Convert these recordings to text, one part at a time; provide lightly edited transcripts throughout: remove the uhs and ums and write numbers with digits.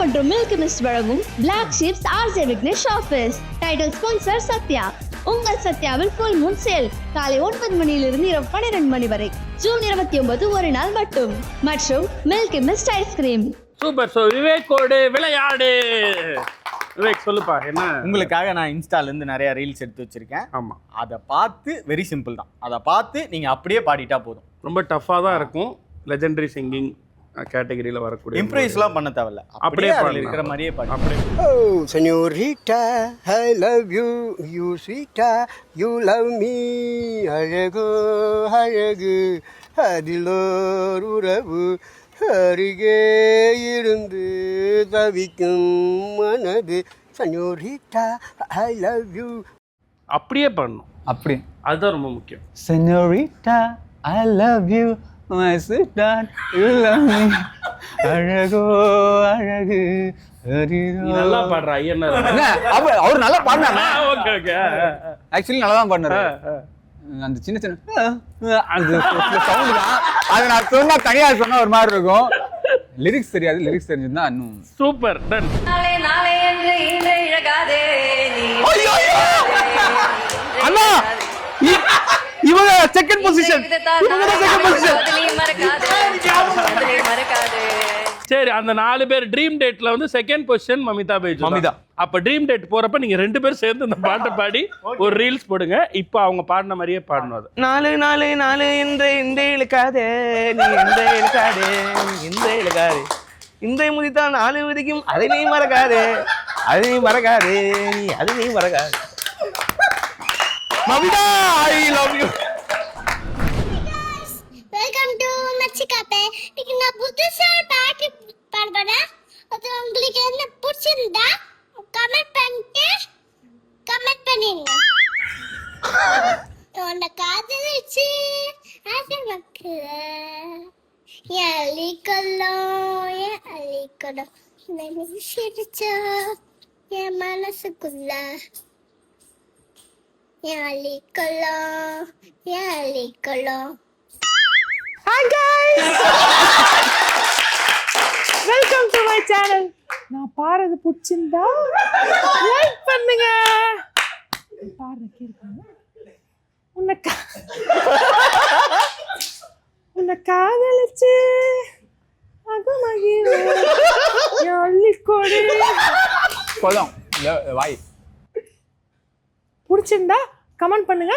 மற்றும் Milky Mist வழங்கும் black ships RJ Vignesh office. Title sponsor Sathya. உங்கள் சத்யாவில் ஃபுல் மூன் சேல் காலை 9 மணியிலிருந்து இரவு 12 மணி வரை. ஜூன் 29 ஒரு நாள் மட்டும். மற்றும் Milky Mist ice cream. Super. So விவேக்கோடு விளையாடு. விவேக் சொல்லுப்பா என்ன. உங்களுக்காக நான் இன்ஸ்டால இருந்து நிறைய ரீல்ஸ் எடுத்து வச்சிருக்கேன். ஆமாம், அதை பார்த்து வெரி சிம்பிள் தான். அதை பார்த்து நீங்க அப்படியே பாடிட்டா போதும். ரொம்ப டஃப்பாக தான் இருக்கும். லெஜெண்டரி சிங்கிங் கேட்டகரியில் வரக்கூடிய இம்ப்ரைஸ்லாம் பண்ண தேவையில்ல, அப்படியே இருக்கிற மாதிரியே பாடி. அப்படியே Oh, señorita, I love you, you sweeta, you love me. அழகோ அழகு அதிலோர் உறவு அருகே இருந்து தவிக்கும் மனது. señorita, I love you. அப்படியே பண்ணணும். அப்படி அதுதான் ரொம்ப முக்கியம். señorita, I love you, my sweetheart, you love me. அழகோ அழகு நீ நல்லா பாடுற ஐயனர். அவர் நல்லா பாடினாங்க. Okay okay. ஆக்சுவலி நல்லா தான் பாடினாரு. அந்த சின்ன சின்ன அது சவுண்ட் தான். அதை நான் சொன்னா தனியா சொன்னா ஒரு மாதிரி இருக்கும். லிரிக்ஸ் தெரியாது, லிரிக்ஸ் தெரிஞ்சிருந்தா இன்னும் சூப்பர். டன். நாளை என்று இழகாதே நீ. அண்ணா இவங்க செகண்ட் பொசிஷன். சரி, அந்த 4 பேர் ட்ரீம் டேட்ல வந்து second position Mamitha page. Mamitha. அப்ப ட்ரீம் டேட் போறப்ப நீங்க 2 பேரும் சேர்ந்து இந்த பாட்டை பாடி ஒரு ரீல்ஸ் போடுங்க. இப்போ அவங்க பாடின மாதிரியே பாடணும். அது 4 என்று இந்த இழுக்காதே நீ இந்த இழுக்காதே இந்த இழுக்காதே இந்த முதித்தான் 4 விதிக்கும் அதை நீ மறக்காதே அதை நீ மறக்காதே நீ அதை நீ மறக்காதே. Mamitha, I love you. Welcome to மச்சிகாப்பே. இன்னைக்கு நான் புதுசா பாட்டு பாட போறேன். அது உங்களுக்கு என்ன பிடிச்சிருந்தா கமெண்ட் பண்ணிடுங்க. உன்னை காதலிச்சு ஆசை மக்கள் என் அழிக்கணும் சிரிச்சா என் மனசுக்குள்ள என் அழிக்கலாம். Hi guys, welcome to my channel. நான் பாடுறது பிடிச்சிருந்தா லைக் பண்ணுங்க. பாடுற கேட்குங்க. உன்னை காதலிச்சு அகமகிழ அள்ளிக்கொடு கொலம் வாய் பிடிச்சிருந்தா கமெண்ட் பண்ணுங்க.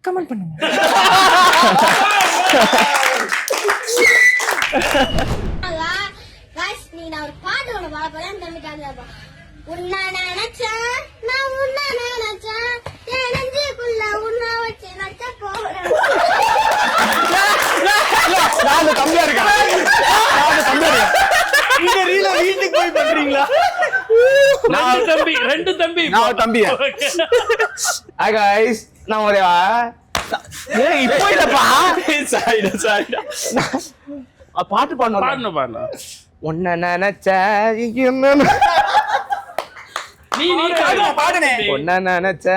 கமெண்ட் பண்ணுங்க. நீ நான் ஒரு பாட்டு ஒன்று பாட போறேன். தம்பிக்காக உன்னை நினைச்சேன் நான் உன்னை நினைச்சேன் என் நெஞ்சுக்குள்ள உன்னை வச்சு நச்ச போறேன். தம்பியா இருக்கேன். இந்த ரீல வீட்டுக்கு போய் பண்றீங்களா? ரெண்டு தம்பி நான் தம்பியா? Hi guys, நான் ஒரே இப்போ இல்லப்பா. சாரிடா பாட்டு பாடணும். உன்னை நினைச்ச பாடுனே. உன்னை நினைச்ச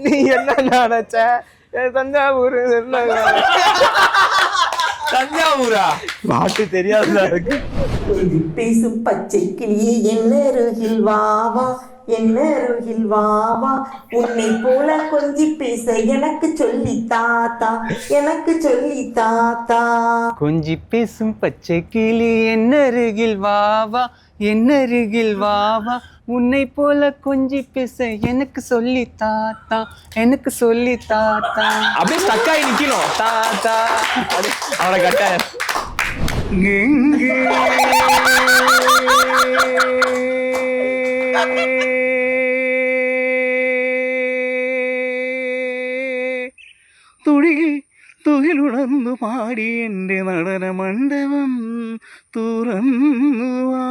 நீ என்ன நினைச்ச தஞ்சாவூர். தஞ்சாவூரா? பாட்டு தெரியாதுல இருக்கு. பேசும் பச்சை கிளியே என்னருகில் வாவா என்னருகில் வாவா உன்னை போல கொஞ்சி பேச எனக்கு சொல்லி தாத்தா எனக்கு சொல்லி தாத்தா. கொஞ்சி பேசும் பச்சை கிளி என்னருகில் வாவா என்னருகில் வாவா உன்னை போல கொஞ்சி பேச எனக்கு சொல்லி தாத்தா எனக்கு சொல்லி தாத்தா. அப்படியே ஸ்டக்காகி நிக்கணும். தாத்தா அவனை கட்டாய തുകിലുണർന്നു പാടി എൻ്റെ നടന മണ്ഡപം തുറന്നുവാ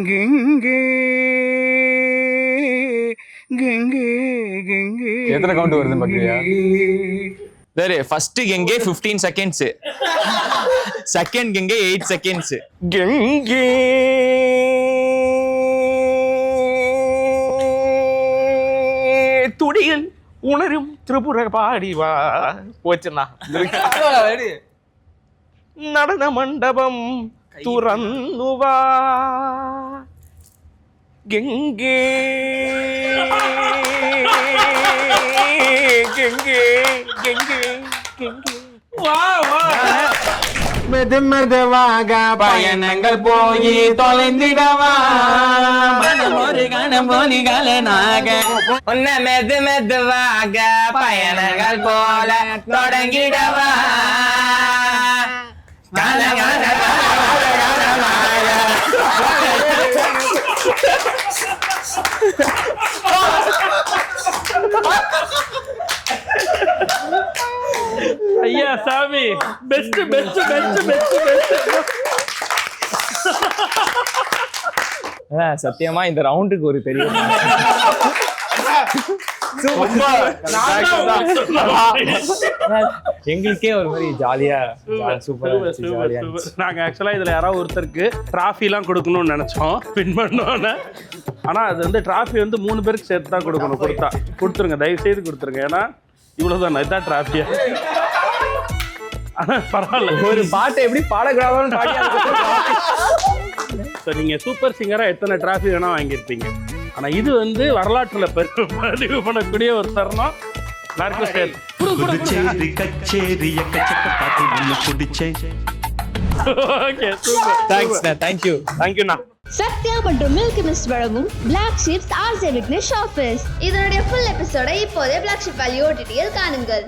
ഗംഗേ ഗംഗേ ഗംഗേ. എത്ര കൗണ്ട് വരുന്നു പറ്റില്ല? சரி, ஃபர்ஸ்ட் கெங்கே 15 செகண்ட்ஸ், செகண்ட் கெங்கே 8 செகண்ட்ஸ். கெங்கே துடியில் உணரும் திரிபுர பாடிவா போச்சுண்ணா. நடன மண்டபம் துறந்து வா கெங்கே கெங்கே கெங்கே கெங்கே வா வா மெது மெதுவாக பயணங்கள் போய் தொலைந்திடவா மனம் ஒரு கணம் போலிகளாக உன்னை மெது மெதுவாக பயணங்கள் போல தொடங்கிடவா ஐயா சாமி best best best best best. சத்தியமா இந்த ரவுண்டுக்கு ஒரு பெரிய எங்களுக்கே ஒரு மாதிரி ஜாலியா சூப்பரா. நாங்க ஆக்சுவலா இதுல யாராவது ஒருத்தருக்கு டிராஃபி எல்லாம் கொடுக்கணும்னு நினைச்சோம் வின் பண்ணோன்னு. ஆனா அது வந்து டிராஃபி வந்து 3 பேருக்கு சேர்த்து தான் கொடுக்கணும். கொடுத்துருங்க, தயவு செய்து கொடுத்துருங்க. ஏன்னா இவ்வளவுதான் இதுதான் டிராஃபியா. ஆனா பரவாயில்ல, ஒரு பாட்டை எப்படி பாடக்கூடாதுன்னு ஸோ நீங்க சூப்பர் சிங்கரா எத்தனை டிராஃபி வேணா வாங்கியிருப்பீங்க. ஆனா இது வந்து வரலாற்றுல பதிவு பண்ணக்கூடிய ஒரு தருணம். புதுச்சேரி கச்சேரி எக்கச்சக்க பாட்டு ஒண்ணு குடிச்சேன். Okay super. தேங்க்யூண்ணா. சத்யா மற்றும் மில்கி மிஸ்ட் வழங்கும் black ships RJ Vignesh office. இதனுடைய ஃபுல் எபிசோடை இப்போதே பிளாக் ஷீப் வேல்யூ OTT-யில் காணுங்கள்.